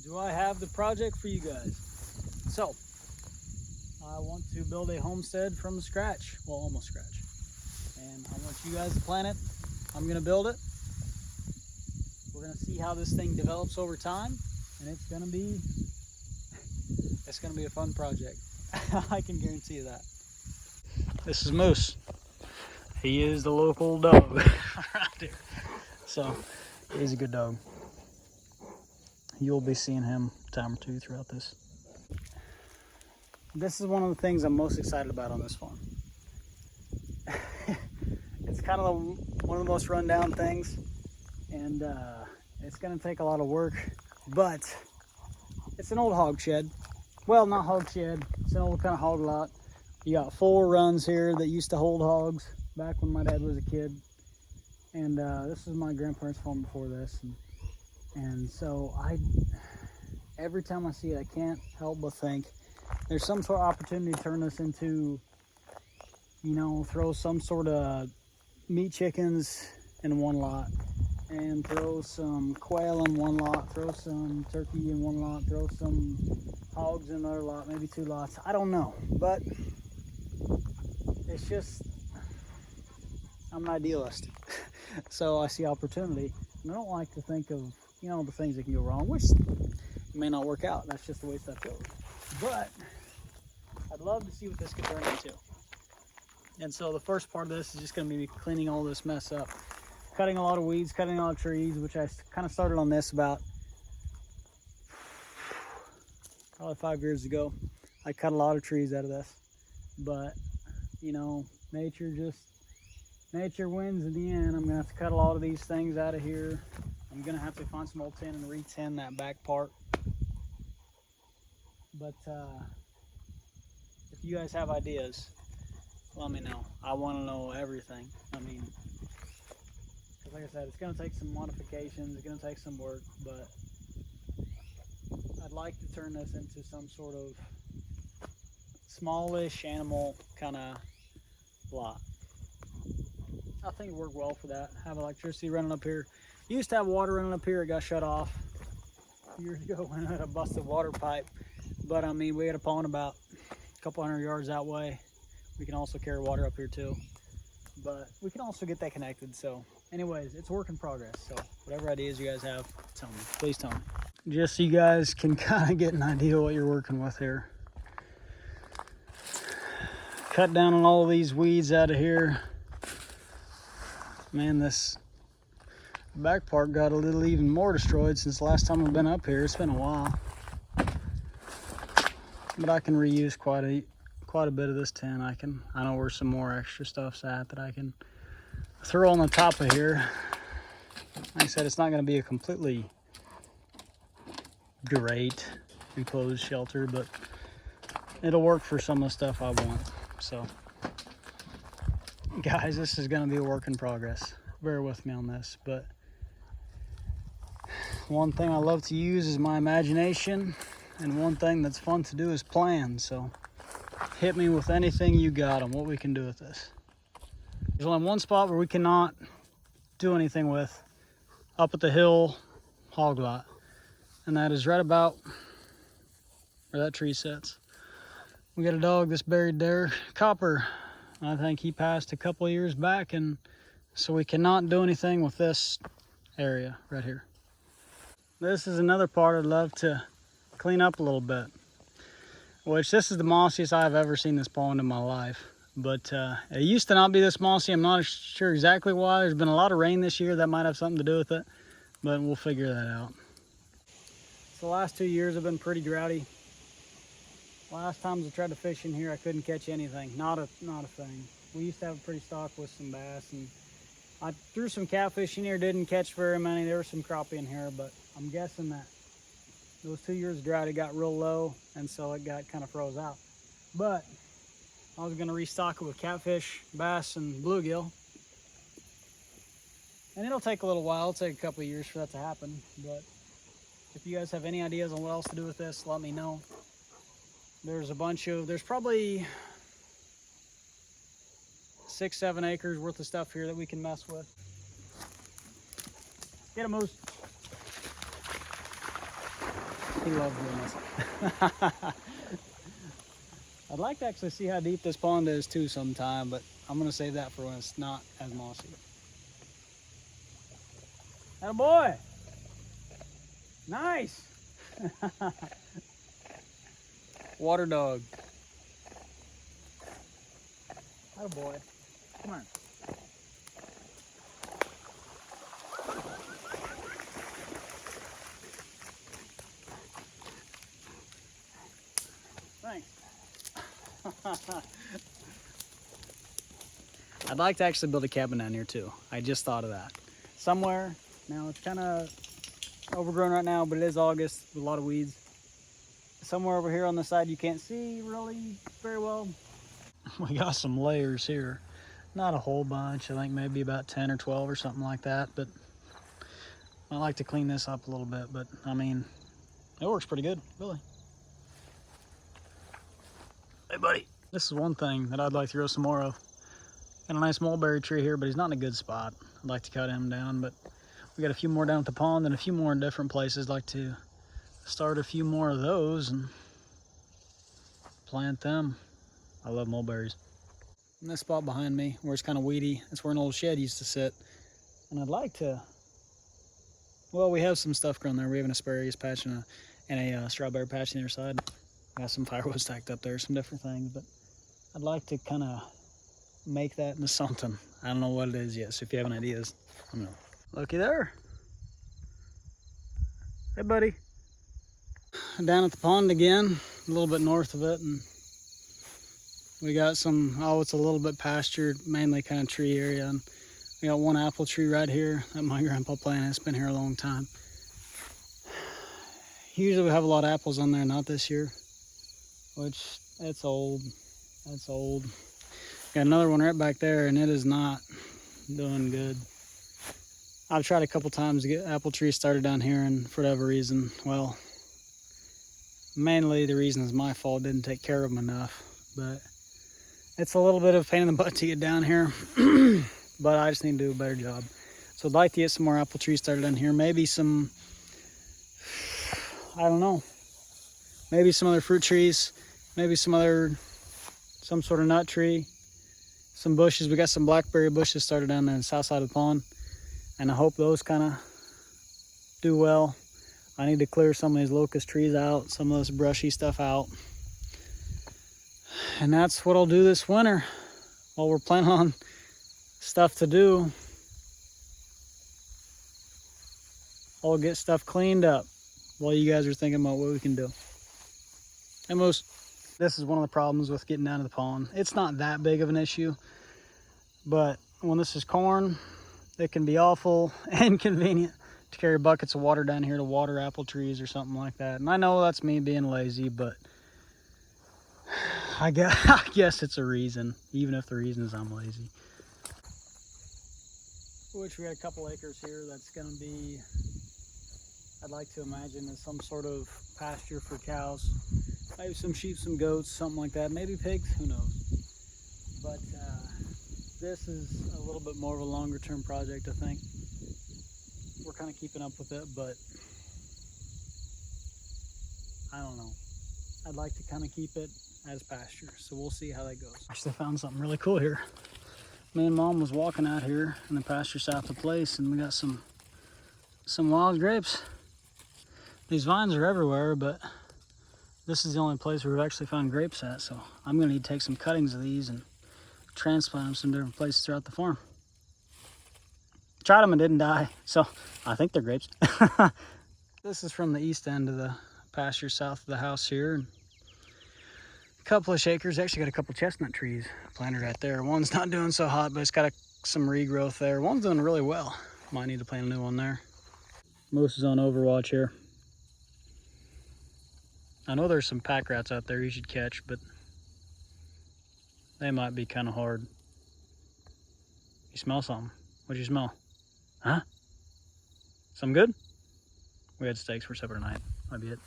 do I have the project for you guys. So, I want to build a homestead from scratch, well, almost scratch. And I want you guys to plan it. I'm gonna build it. We're gonna see how this thing develops over time, and it's gonna be a fun project. I can guarantee you that. This is Moose. He is the local dog around here. So, he's a good dog. You'll be seeing him a time or two throughout this. This is one of the things I'm most excited about on this farm. It's kind of one of the most rundown things, and it's going to take a lot of work, but it's an old hog shed. Well, not hog shed, it's an old kind of hog lot. You got 4 runs here that used to hold hogs back when my dad was a kid, and this is my grandparents' farm before this, and so every time I see it, I can't help but think there's some sort of opportunity to turn this into, you know, throw some sort of meat chickens in one lot, and throw some quail in one lot, throw some turkey in one lot, throw some hogs in another lot, maybe 2 lots. I don't know, but it's just, I'm an idealist. So I see opportunity, and I don't like to think of, you know, the things that can go wrong, which may not work out. That's just the way stuff goes. But I'd love to see what this could turn into. And so the first part of this is just going to be cleaning all this mess up, cutting a lot of weeds, cutting a lot of trees, which I kind of started on this about probably 5 years ago. I cut a lot of trees out of this, but you know, nature wins in the end. I'm gonna have to cut a lot of these things out of here. I'm gonna have to find some old tin and re-tin that back part. But if you guys have ideas, let me know. I want to know everything. I mean, like I said, it's gonna take some modifications, it's gonna take some work, but I'd like to turn this into some sort of smallish animal kind of lot. I think it worked well for that. Have electricity running up here. Used to have water running up here. It got shut off years ago when I had a busted water pipe. But I mean, we had a pond about a couple 100 yards that way. We can also carry water up here too. But we can also get that connected. So anyways, it's a work in progress. So whatever ideas you guys have, tell me. Please tell me. Just so you guys can kind of get an idea of what you're working with here. Cut down on all of these weeds out of here. Man, this back part got a little even more destroyed since the last time I've been up here. It's been a while. But I can reuse quite a bit of this tin. I know where some more extra stuff's at that I can throw on the top of here. Like I said, it's not going to be a completely great enclosed shelter, but it'll work for some of the stuff I want. So guys, this is going to be a work in progress. Bear with me on this, but one thing I love to use is my imagination, and one thing that's fun to do is plan. So hit me with anything you got on what we can do with this. There's only one spot where we cannot do anything with, up at the hill hog lot, and that is right about where that tree sits. We got a dog that's buried there, Copper. I think he passed a couple of years back, and so we cannot do anything with this area right here. This is another part I'd love to clean up a little bit, which this is the mossiest I've ever seen this pond in my life. But it used to not be this mossy. I'm not sure exactly why. There's been a lot of rain this year. That might have something to do with it, but we'll figure that out. So the last 2 years have been pretty droughty. Last times I tried to fish in here, I couldn't catch anything. Not a thing. We used to have a pretty stock with some bass, and I threw some catfish in here, didn't catch very many. There were some crappie in here, but I'm guessing that those 2 years of drought, it got real low, and so it got kind of froze out. But I was gonna restock it with catfish, bass, and bluegill. And it'll take a little while. It'll take a couple of years for that to happen. But if you guys have any ideas on what else to do with this, let me know. There's probably 6-7 acres worth of stuff here that we can mess with. Get a moose. He loves doing this. I'd like to actually see how deep this pond is too sometime, but I'm gonna save that for when it's not as mossy. Atta boy! Nice! Water dog. Atta boy. Come on. Thanks. I'd like to actually build a cabin down here too. I just thought of that. Somewhere, now it's kind of overgrown right now, but it is August with a lot of weeds. Somewhere over here on the side you can't see really very well. We got some layers here. Not a whole bunch, I think maybe about 10 or 12 or something like that, but I like to clean this up a little bit, but I mean, it works pretty good, really. Hey buddy, this is one thing that I'd like to grow some more of. Got a nice mulberry tree here, but he's not in a good spot. I'd like to cut him down, but we got a few more down at the pond and a few more in different places. I'd like to start a few more of those and plant them. I love mulberries. And this spot behind me, where it's kind of weedy, that's where an old shed used to sit. And I'd like to, well, we have some stuff grown there. We have an asparagus patch and a strawberry patch on the other side. Got some firewood stacked up there, some different things, but I'd like to kind of make that into something. I don't know what it is yet, so if you have any ideas, let me know. Looky there. Hey buddy. Down at the pond again, a little bit north of it, and we got some, oh, it's a little bit pastured, mainly kind of tree area, and we got one apple tree right here that my grandpa planted. It's been here a long time. Usually we have a lot of apples on there, not this year, which it's old. That's old. Got another one right back there, and it is not doing good. I've tried a couple times to get apple trees started down here, and for whatever reason, well, mainly the reason is my fault. Didn't take care of them enough, but it's a little bit of a pain in the butt to get down here, but I just need to do a better job. So I'd like to get some more apple trees started down here. Maybe some, I don't know, maybe some other fruit trees, maybe some sort of nut tree, some bushes. We got some blackberry bushes started down there on the south side of the pond, and I hope those kind of do well. I need to clear some of these locust trees out, some of this brushy stuff out. And that's what I'll do this winter while we're planning on stuff to do. I'll get stuff cleaned up while you guys are thinking about what we can do. And this is one of the problems with getting down to the pond. It's not that big of an issue, but when this is corn, it can be awful inconvenient to carry buckets of water down here to water apple trees or something like that. And I know that's me being lazy, but I guess it's a reason, even if the reason is I'm lazy. Which we got a couple acres here that's gonna be, I'd like to imagine, as some sort of pasture for cows. Maybe some sheep, some goats, something like that. Maybe pigs, who knows. But this is a little bit more of a longer term project, I think. We're kind of keeping up with it, but I don't know. I'd like to kind of keep it as pasture, so we'll see how that goes. Actually found something really cool here. Me and Mom was walking out here in the pasture south of the place, and we got some wild grapes. These vines are everywhere, but this is the only place where we've actually found grapes at, so I'm gonna need to take some cuttings of these and transplant them some different places throughout the farm. Tried them and didn't die, so I think they're grapes. This is from the east end of the pasture south of the house here. And a couple of shakers. Actually got a couple chestnut trees planted right there. One's not doing so hot, but it's got some regrowth there. One's doing really well. Might need to plant a new one there. Moose is on overwatch here. I know there's some pack rats out there you should catch, but they might be kind of hard. You smell something? What'd you smell? Huh? Something good? We had steaks for supper tonight. Might be it.